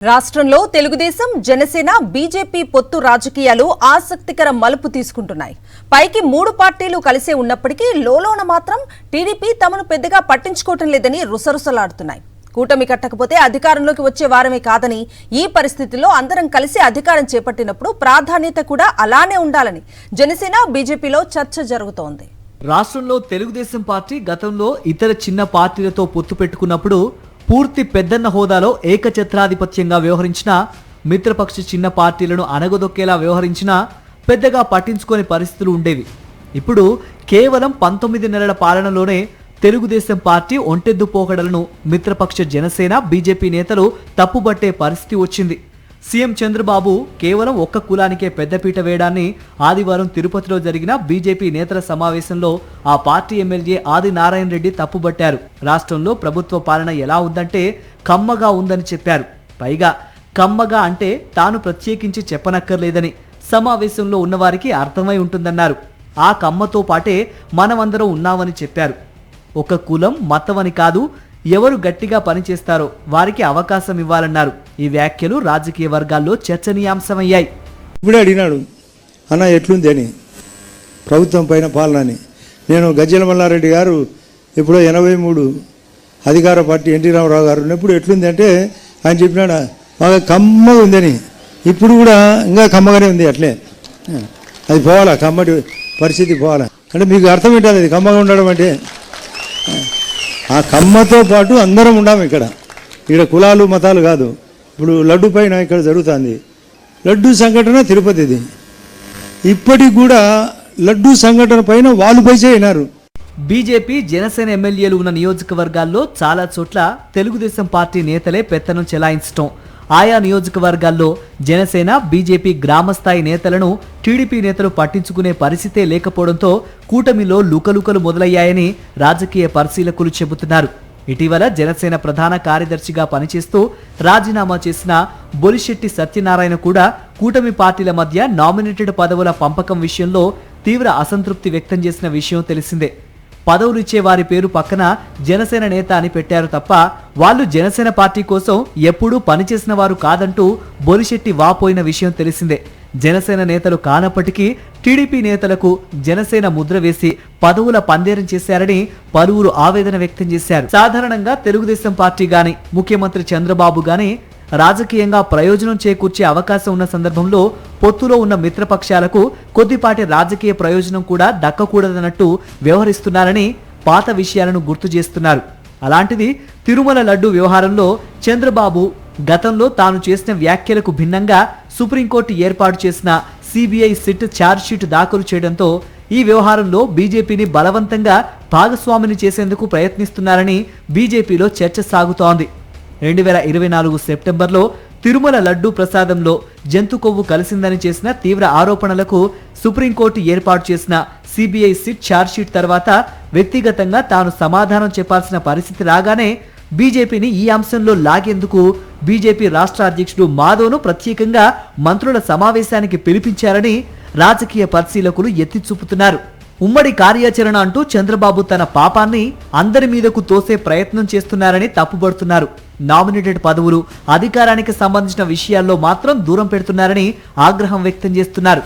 రాష్ట్రంలో తెలుగుదేశం జనసేన బీజేపీ పొత్తు రాజకీయాలు ఆసక్తికర మలుపు తీసుకుంటున్నాయి. పైకి మూడు పార్టీలు కలిసే ఉన్నప్పటికీ లోలోన మాత్రం టీడీపీ తమను పెద్దగా పట్టించుకోవటం లేదని రుసరుసలాడుతున్నాయి. కూటమి కట్టకపోతే అధికారంలోకి వచ్చే వారమే కాదని, ఈ పరిస్థితుల్లో అందరం కలిసి అధికారం చేపట్టినప్పుడు ప్రాధాన్యత కూడా అలానే ఉండాలని జనసేన బీజేపీలో చర్చ జరుగుతోంది. రాష్ట్రంలో తెలుగుదేశం పార్టీ గతంలో ఇతర చిన్న పార్టీలతో పొత్తు పెట్టుకున్నప్పుడు పూర్తి పెద్దన్న హోదాలో ఏకఛత్రాధిపత్యంగా వ్యవహరించిన, మిత్రపక్ష చిన్న పార్టీలను అనగదొక్కేలా వ్యవహరించిన, పెద్దగా పట్టించుకోని పరిస్థితులు ఉండేవి. ఇప్పుడు కేవలం 19 నెలల పాలనలోనే తెలుగుదేశం పార్టీ ఒంటెద్దు పోకడలను మిత్రపక్ష జనసేన బీజేపీ నేతలు తప్పుబట్టే పరిస్థితి వచ్చింది. సీఎం చంద్రబాబు కేవలం ఒక్క కులానికే పెద్దపీట వేయడాన్ని ఆదివారం తిరుపతిలో జరిగిన బీజేపీ నేతల సమావేశంలో ఆ పార్టీ ఎమ్మెల్యే ఆదినారాయణ రెడ్డి తప్పుబట్టారు. రాష్ట్రంలో ప్రభుత్వ పాలన ఎలా ఉందంటే కమ్మగా ఉందని చెప్పారు. పైగా కమ్మగా అంటే తాను ప్రత్యేకించి చెప్పనక్కర్లేదని సమావేశంలో ఉన్నవారికి అర్థమై ఉంటుందన్నారు. ఆ కమ్మతో పాటే మనమందరం ఉన్నామని చెప్పారు. ఒక కులం మతం అని కాదు, ఎవరు గట్టిగా పనిచేస్తారో వారికి అవకాశం ఇవ్వాలన్నారు. ఈ వ్యాఖ్యలు రాజకీయ వర్గాల్లో చర్చనీయాంశమయ్యాయి. ఇప్పుడే అడిగినాడు, అన్న ఎట్లుంది అని ప్రభుత్వం పైన పాలన అని. నేను గజ్జల మల్లారెడ్డి గారు ఇప్పుడు 83 అధికార పార్టీ ఎన్టీ రామారావు గారు ఉన్నప్పుడు ఎట్లుంది అంటే ఆయన చెప్పినాడు బాగా కమ్మగా ఉందని. ఇప్పుడు కూడా ఇంకా కమ్మగానే ఉంది. అట్లే అది పోవాలా, కమ్మటి పరిస్థితి పోవాలా అంటే మీకు అర్థం ఏంటది అది కమ్మగా ఉండడం అంటే. ఆ కమ్మతో పాటు అందరం ఉన్నాము ఇక్కడ కులాలు మతాలు కాదు. ఇప్పుడు లడ్డు పైన ఇక్కడ జరుగుతుంది లడ్డు సంఘటన తిరుపతిది. ఇప్పటికి కూడా లడ్డు సంఘటన పైన వాళ్ళు పైసే అయినారు. బీజేపీ జనసేన ఎమ్మెల్యేలు ఉన్న నియోజకవర్గాల్లో చాలా చోట్ల తెలుగుదేశం పార్టీ నేతలే పెత్తనం చెలాయించటం, ఆయా నియోజకవర్గాల్లో జనసేన బీజేపీ గ్రామస్థాయి నేతలను టీడీపీ నేతలు పట్టించుకునే పరిస్థితే లేకపోవడంతో కూటమిలో లుకలుకలు మొదలయ్యాయని రాజకీయ పరిశీలకులు చెబుతున్నారు. ఇటీవల జనసేన ప్రధాన కార్యదర్శిగా పనిచేస్తూ రాజీనామా చేసిన బొలిశెట్టి సత్యనారాయణ కూడా కూటమి పార్టీల మధ్య నామినేటెడ్ పదవుల పంపకం విషయంలో తీవ్ర అసంతృప్తి వ్యక్తం చేసిన విషయం తెలిసిందే. పదవులు ఇచ్చే వారి పేరు పక్కన జనసేన నేత అని పెట్టారు తప్ప వాళ్ళు జనసేన పార్టీ కోసం ఎప్పుడూ పనిచేసిన వారు కాదంటూ బొలిశెట్టి వాపోయిన విషయం తెలిసిందే. జనసేన నేతలు కానప్పటికీ టీడీపీ నేతలకు జనసేన ముద్ర వేసి పదవుల పందేరం చేశారని పలువురు ఆవేదన వ్యక్తం చేశారు. సాధారణంగా తెలుగుదేశం పార్టీ గాని ముఖ్యమంత్రి చంద్రబాబు గాని రాజకీయంగా ప్రయోజనం చేకూర్చే అవకాశం ఉన్న సందర్భంలో పొత్తులో ఉన్న మిత్రపక్షాలకు కొద్దిపాటి రాజకీయ ప్రయోజనం కూడా దక్కకూడదన్నట్టు వ్యవహరిస్తున్నారని పాత విషయాలను గుర్తు చేస్తున్నారు. అలాంటిది తిరుమల లడ్డు వ్యవహారంలో చంద్రబాబు గతంలో తాను చేసిన వ్యాఖ్యలకు భిన్నంగా సుప్రీంకోర్టు ఏర్పాటు చేసిన సిబిఐ సిట్ ఛార్జ్షీట్ దాఖలు చేయడంతో ఈ వ్యవహారంలో బీజేపీని బలవంతంగా భాగస్వామిని చేసేందుకు ప్రయత్నిస్తున్నారని బీజేపీలో చర్చ సాగుతోంది. 2024 సెప్టెంబర్లో తిరుమల లడ్డూ ప్రసాదంలో జంతు కొవ్వు కలిసిందని చేసిన తీవ్ర ఆరోపణలకు సుప్రీంకోర్టు ఏర్పాటు చేసిన సిబిఐ సిట్ ఛార్జ్షీట్ తర్వాత వ్యక్తిగతంగా తాను సమాధానం చెప్పాల్సిన పరిస్థితి రాగానే బీజేపీని ఈ అంశంలో లాగేందుకు బీజేపీ రాష్ట్ర అధ్యక్షుడు మాధవ్ను ప్రత్యేకంగా మంత్రుల సమావేశానికి పిలిపించారని రాజకీయ పరిశీలకులు ఎత్తి చూపుతున్నారు. ఉమ్మడి కార్యాచరణ అంటూ చంద్రబాబు తన పాపాన్ని అందరి మీదకు తోసే ప్రయత్నం చేస్తున్నారని తప్పుబడుతున్నారు. నామినేటెడ్ పదవులు, అధికారానికి సంబంధించిన విషయాల్లో మాత్రం దూరం పెడుతున్నారని ఆగ్రహం వ్యక్తం చేస్తున్నారు.